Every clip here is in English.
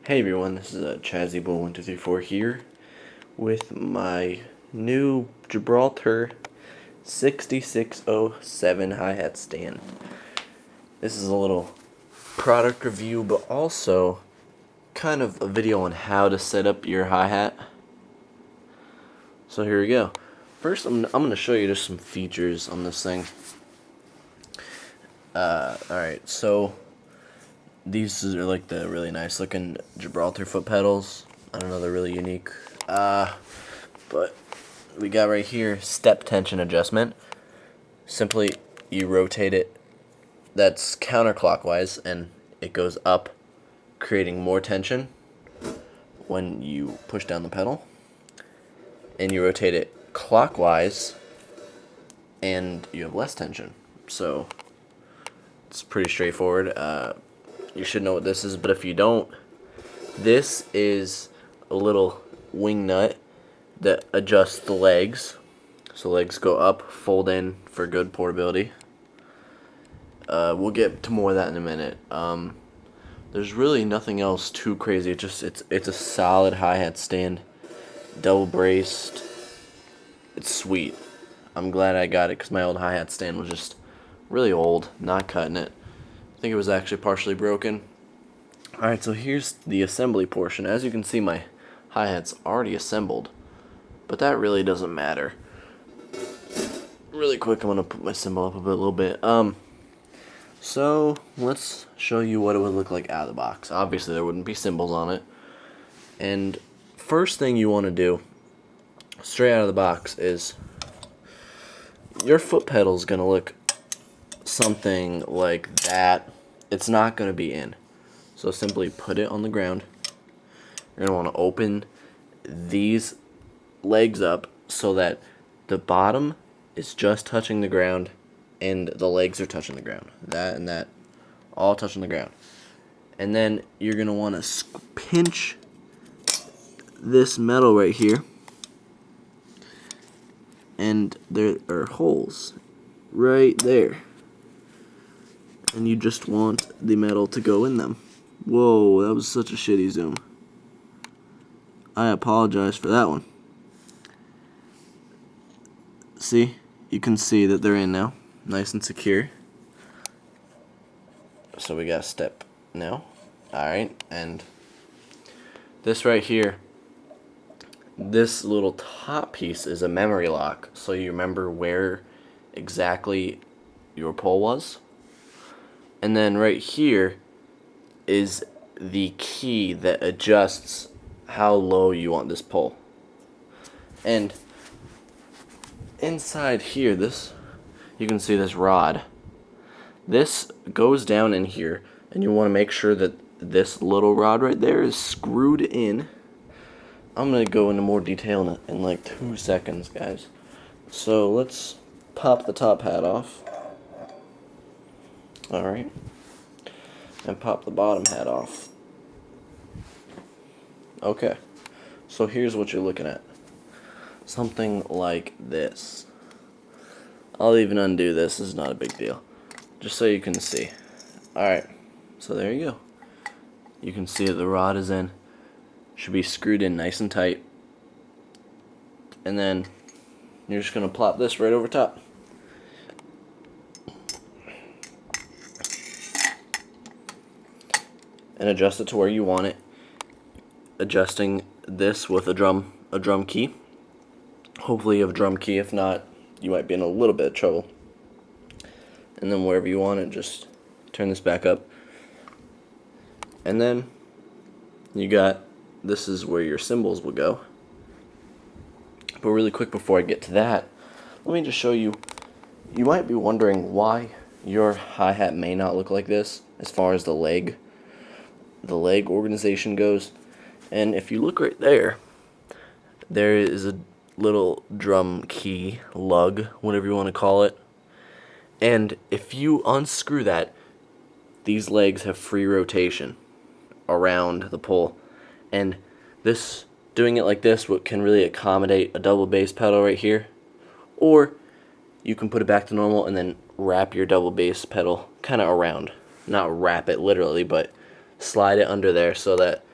Hey everyone, this is ChazzyBull1234 here with my new Gibraltar 6607 hi-hat stand. This is a little product review, but also kind of a video on how to set up your hi-hat. So here we go. First, I'm going to show you just some features on this thing. Alright, so these are like the really nice looking Gibraltar foot pedals. I don't know, they're really unique. But we got right here step tension adjustment. Simply you rotate it, that's counterclockwise, and it goes up, creating more tension when you push down the pedal. And you rotate it clockwise and you have less tension. So it's pretty straightforward. You should know what this is, but if you don't, this is a little wing nut that adjusts the legs. So legs go up, fold in for good portability. We'll get to more of that in a minute. There's really nothing else too crazy. It's a solid hi-hat stand, double braced. It's sweet. I'm glad I got it because my old hi-hat stand was just really old, not cutting it. I think it was actually partially broken. Alright, so here's the assembly portion. As you can see, my hi-hat's already assembled, but that really doesn't matter. Really quick, I'm going to put my cymbal up a little bit. So let's show you what it would look like out of the box. Obviously, there wouldn't be cymbals on it. And first thing you want to do, straight out of the box, is your foot pedal is going to look something like that. It's not going to be in. So simply put it on the ground. You're going to want to open these legs up so that the bottom is just touching the ground and the legs are touching the ground. That and that all touching the ground. And then you're going to want to pinch this metal right here. And there are holes right there. And you just want the metal to go in them. Whoa, that was such a shitty zoom. I apologize for that one. See? You can see that they're in now. Nice and secure. So we got a step now. Alright, and this right here, this little top piece is a memory lock. So you remember where exactly your pole was. And then right here is the key that adjusts how low you want this pole. And inside here, you can see this rod. This goes down in here, and you want to make sure that this little rod right there is screwed in. I'm going to go into more detail in like 2 seconds, guys. So let's pop the top hat off. Alright. And pop the bottom hat off. Okay. So here's what you're looking at. Something like this. I'll even undo this. This is not a big deal. Just so you can see. Alright. So there you go. You can see that the rod is in. Should be screwed in nice and tight. And then you're just going to plop this right over top. And adjust it to where you want it. Adjusting this with a drum key. Hopefully you have a drum key. If not, you might be in a little bit of trouble. And then wherever you want it, just turn this back up. And then you got, this is where your cymbals will go. But really quick before I get to that, let me just show you. You might be wondering why your hi-hat may not look like this as far as the leg organization goes. And if you look right there, there is a little drum key lug, whatever you want to call it. And if you unscrew that, these legs have free rotation around the pole. And this, doing it like this, can really accommodate a double bass pedal right here. Or you can put it back to normal and then wrap your double bass pedal kind of around. Not wrap it literally, but slide it under there so that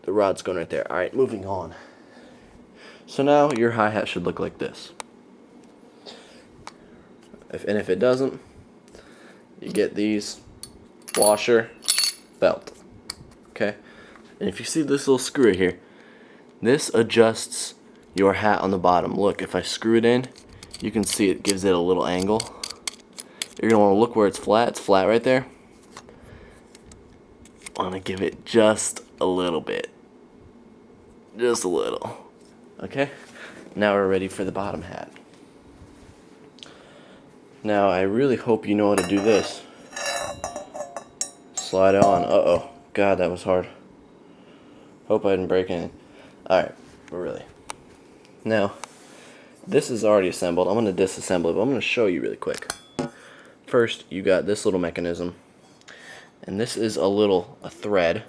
the rod's going right there. Alright, moving on. So now your hi-hat should look like this. If it doesn't, you get these washer, belt. Okay? And if you see this little screw here, this adjusts your hat on the bottom. Look, if I screw it in, you can see it gives it a little angle. You're going to want to look where it's flat right there. Want to give it just a little bit. Just a little. Okay? Now we're ready for the bottom hat. Now I really hope you know how to do this. Slide it on. Uh-oh. God, that was hard. Hope I didn't break anything. Alright, but really. Now, this is already assembled. I'm going to disassemble it, but I'm going to show you really quick. First, you got this little mechanism. And this is a thread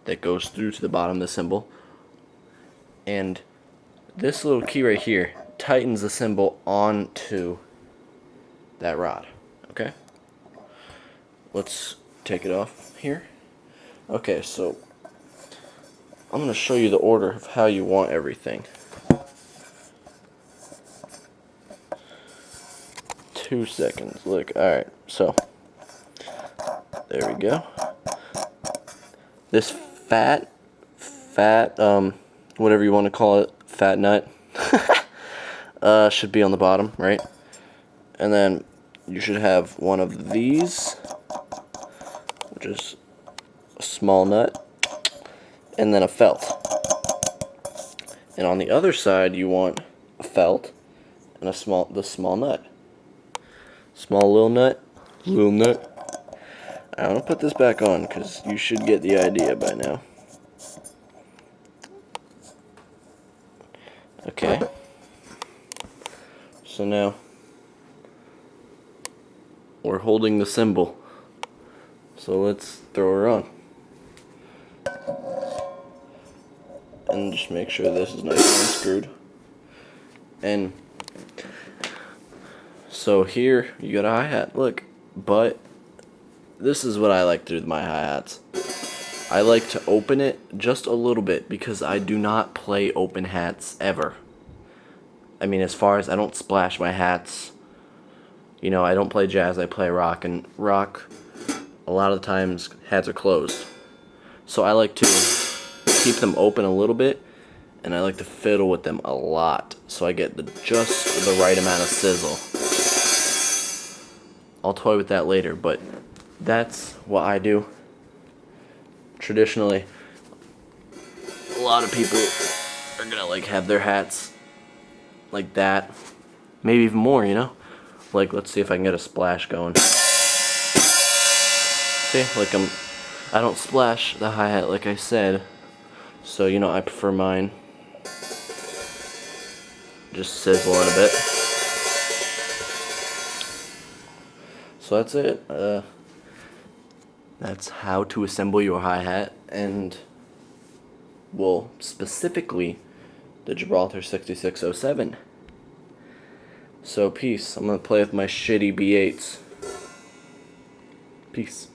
that goes through to the bottom of the cymbal. And this little key right here tightens the cymbal onto that rod. Okay? Let's take it off here. Okay, so I'm going to show you the order of how you want everything. 2 seconds. Look, alright, so there we go. This fat, whatever you want to call it, fat nut, should be on the bottom, right? And then you should have one of these, which is a small nut, and then a felt. And on the other side, you want a felt and the small nut. Small little nut. I'm going to put this back on because you should get the idea by now. Okay. So now we're holding the cymbal. So let's throw her on. And just make sure this is nice and unscrewed. And so here you got a hi-hat, look, but this is what I like to do with my hi-hats. I like to open it just a little bit because I do not play open hats ever. I mean, as far as I don't splash my hats, you know, I don't play jazz, I play rock, and rock, a lot of the times hats are closed. So I like to keep them open a little bit, and I like to fiddle with them a lot so I get just the right amount of sizzle. I'll toy with that later, but that's what I do. Traditionally, a lot of people are gonna like have their hats like that, maybe even more, you know? Like, let's see if I can get a splash going. See, like I don't splash the hi-hat like I said, so you know, I prefer mine just sizzling a bit. So that's it. That's how to assemble your hi-hat, and, well, specifically the Gibraltar 6607. So peace. I'm gonna play with my shitty B8s. Peace.